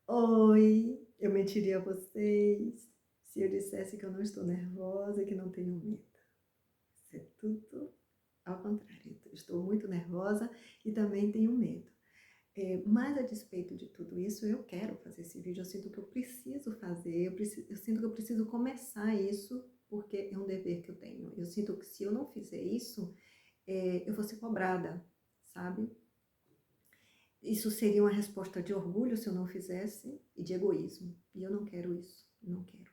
Oi, eu mentiria a vocês se eu dissesse que eu não estou nervosa e que não tenho medo. Isso é tudo ao contrário. Eu estou muito nervosa e também tenho medo. Mas a despeito de tudo isso, eu quero fazer esse vídeo. Eu sinto que eu preciso fazer, eu sinto que eu preciso começar isso porque é um dever que eu tenho. Eu sinto que se eu não fizer isso, eu vou ser cobrada, sabe? Isso seria uma resposta de orgulho se eu não fizesse e de egoísmo. E eu não quero isso, não quero.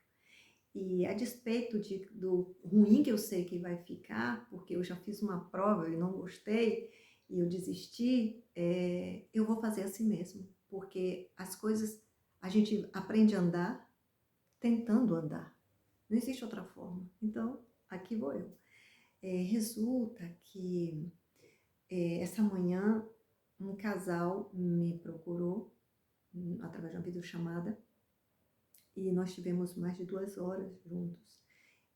E a despeito do ruim que eu sei que vai ficar, porque eu já fiz uma prova e não gostei, e eu desisti, eu vou fazer assim mesmo. Porque as coisas, a gente aprende a andar tentando andar. Não existe outra forma. Então, aqui vou eu. Resulta que essa manhã um casal me procurou através de uma videochamada e nós tivemos mais de 2 horas juntos.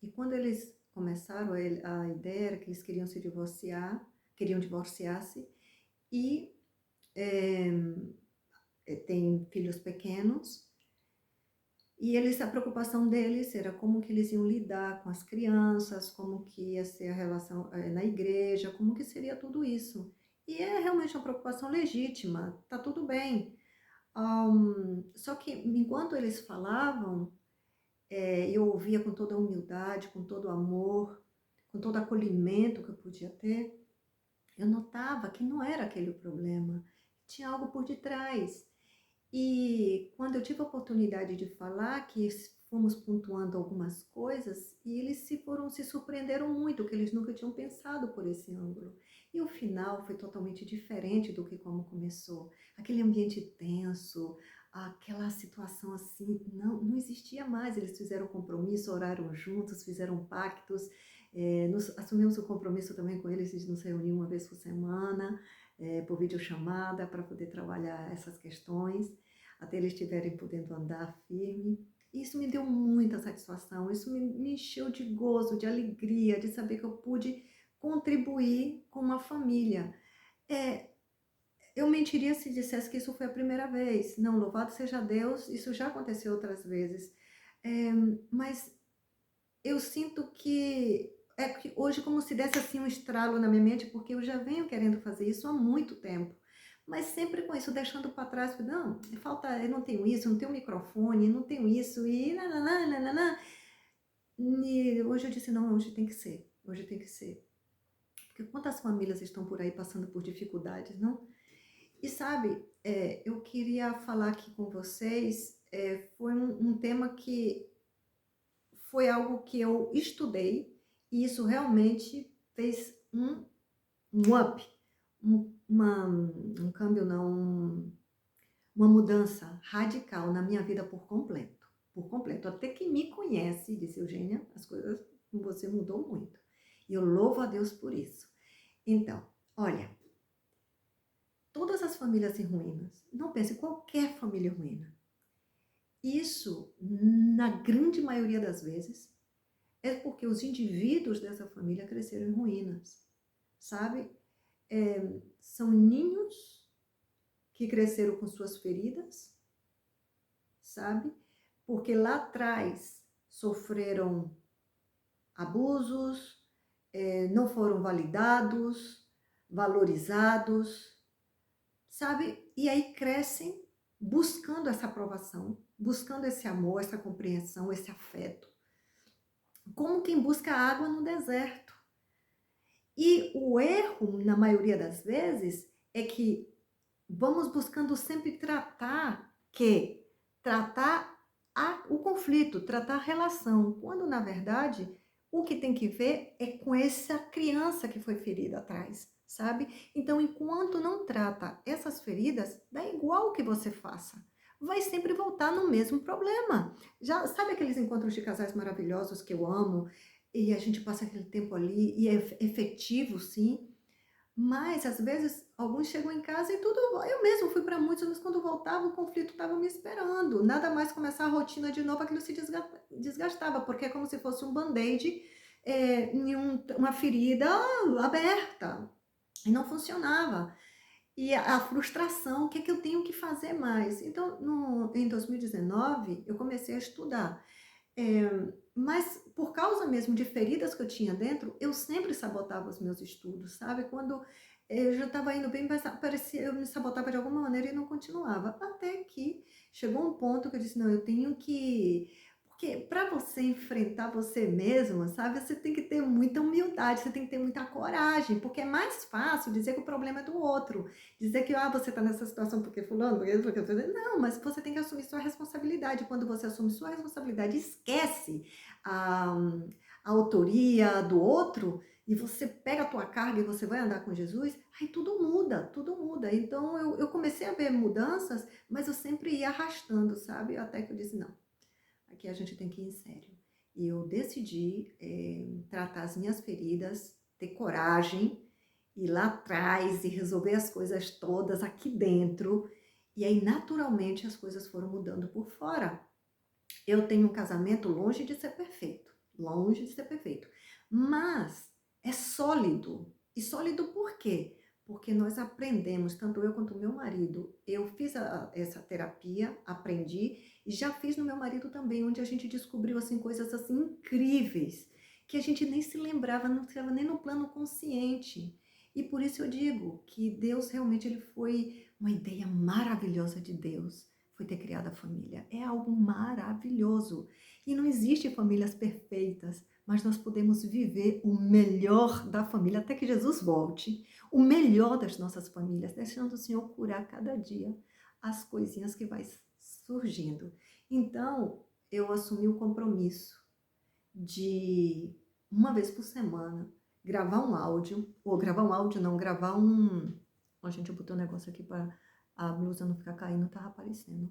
E quando eles começaram, a ideia era que eles queriam se divorciar, queriam divorciar-se e têm filhos pequenos. E a preocupação deles era como que eles iam lidar com as crianças, como que ia ser a relação na igreja, como que seria tudo isso. E é realmente uma preocupação legítima, tá tudo bem. Só que enquanto eles falavam, eu ouvia com toda a humildade, com todo o amor, com todo o acolhimento que eu podia ter, eu notava que não era aquele o problema, tinha algo por detrás. E quando eu tive a oportunidade de falar, que fomos pontuando algumas coisas, e eles se surpreenderam muito, que eles nunca tinham pensado por esse ângulo. E o final foi totalmente diferente do que como começou. Aquele ambiente tenso, aquela situação assim, não existia mais. Eles fizeram compromisso, oraram juntos, fizeram pactos, assumimos o compromisso também com eles de nos reunir uma vez por semana, por videochamada, para poder trabalhar essas questões, até eles estiverem podendo andar firme. Isso me deu muita satisfação, isso me encheu de gozo, de alegria, de saber que eu pude contribuir com uma família. É, eu mentiria se dissesse que isso foi a primeira vez. Não, louvado seja Deus, isso já aconteceu outras vezes. É, mas eu sinto que hoje como se desse assim um estralo na minha mente, porque eu já venho querendo fazer isso há muito tempo. Mas sempre com isso, deixando para trás, não, falta, eu não tenho isso, eu não tenho microfone, eu não tenho isso, e nananã, nananã. E hoje eu disse, não, hoje tem que ser, hoje tem que ser. Porque quantas famílias estão por aí passando por dificuldades, não? E sabe, eu queria falar aqui com vocês, foi um tema que foi algo que eu estudei, e isso realmente fez um up, um câmbio não, uma mudança radical na minha vida por completo, por completo. Até quem me conhece disse, Eugênia, as coisas com você mudou muito. E eu louvo a Deus por isso. Então, olha, todas as famílias em ruínas, não pense qualquer família em ruína. Isso, na grande maioria das vezes, é porque os indivíduos dessa família cresceram em ruínas, sabe? São ninhos que cresceram com suas feridas, sabe? Porque lá atrás sofreram abusos, não foram validados, valorizados, sabe? E aí crescem buscando essa aprovação, buscando esse amor, essa compreensão, esse afeto, como quem busca água no deserto. E o erro, na maioria das vezes, é que vamos buscando sempre tratar o conflito, tratar a relação, quando na verdade o que tem que ver é com essa criança que foi ferida atrás, sabe? Então, enquanto não trata essas feridas, dá igual o que você faça. Vai sempre voltar no mesmo problema. Já sabe aqueles encontros de casais maravilhosos que eu amo, e a gente passa aquele tempo ali, e é efetivo, sim, mas, às vezes, alguns chegam em casa e tudo... Eu mesmo fui para muitos, mas quando voltava, o conflito estava me esperando. Nada mais começar a rotina de novo, aquilo se desgastava, porque é como se fosse um band-aid em uma ferida aberta. E não funcionava. e a frustração, o que é que eu tenho que fazer mais? Então, em 2019, eu comecei a estudar. Mas por causa mesmo de feridas que eu tinha dentro, eu sempre sabotava os meus estudos, sabe? Quando eu já estava indo bem, mas parecia, eu me sabotava de alguma maneira e não continuava. Até que chegou um ponto que eu disse, não, eu tenho que... Porque para você enfrentar você mesma, sabe? Você tem que ter muita humildade, você tem que ter muita coragem, porque é mais fácil dizer que o problema é do outro. Dizer que, você está nessa situação porque fulano, porque... Não, mas você tem que assumir sua responsabilidade. Quando você assume sua responsabilidade, esquece a, a autoria do outro e você pega a tua carga e você vai andar com Jesus, aí tudo muda, tudo muda. Então, eu comecei a ver mudanças, mas eu sempre ia arrastando, sabe? Até que eu disse, não, aqui a gente tem que ir em sério. E eu decidi tratar as minhas feridas, ter coragem, ir lá atrás e resolver as coisas todas aqui dentro. E aí, naturalmente, as coisas foram mudando por fora. Eu tenho um casamento longe de ser perfeito, longe de ser perfeito, mas é sólido. E sólido por quê? Porque nós aprendemos, tanto eu quanto o meu marido. Eu fiz essa terapia, aprendi, e já fiz no meu marido também, onde a gente descobriu assim, coisas assim incríveis, que a gente nem se lembrava, não estava nem no plano consciente. E por isso eu digo que Deus realmente ele foi uma ideia maravilhosa de Deus, foi ter criado a família. É algo maravilhoso. E não existe famílias perfeitas, mas nós podemos viver o melhor da família até que Jesus volte. O melhor das nossas famílias, deixando o Senhor curar cada dia as coisinhas que vai surgindo. Então, eu assumi o compromisso de, uma vez por semana, gravar um áudio, ou gravar um áudio não, gravar um... A gente botou um negócio aqui para a blusa não ficar caindo, tava aparecendo.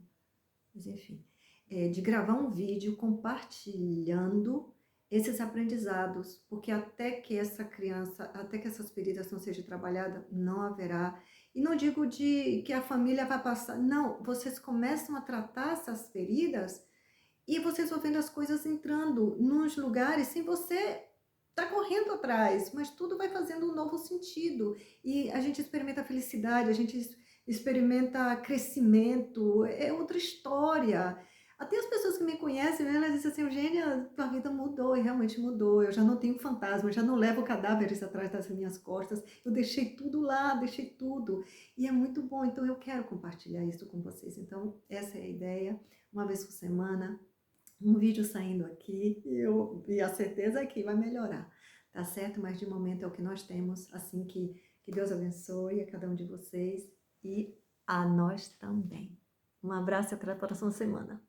Mas enfim, de gravar um vídeo compartilhando esses aprendizados, porque até que essa criança, até que essas feridas não sejam trabalhadas, não haverá. E não digo de que a família vai passar, não, vocês começam a tratar essas feridas e vocês vão vendo as coisas entrando nos lugares sem você tá correndo atrás, mas tudo vai fazendo um novo sentido. E a gente experimenta felicidade, a gente experimenta crescimento, é outra história. Até as pessoas que me conhecem, né, elas dizem assim, Eugênia, tua vida mudou, e realmente mudou. Eu já não tenho fantasma, eu já não levo cadáveres atrás das minhas costas. Eu deixei tudo lá, deixei tudo. E é muito bom, então eu quero compartilhar isso com vocês. Então, essa é a ideia, uma vez por semana, um vídeo saindo aqui e a certeza é que vai melhorar, tá certo? Mas de momento é o que nós temos, assim que Deus abençoe a cada um de vocês e a nós também. Um abraço e até a próxima semana.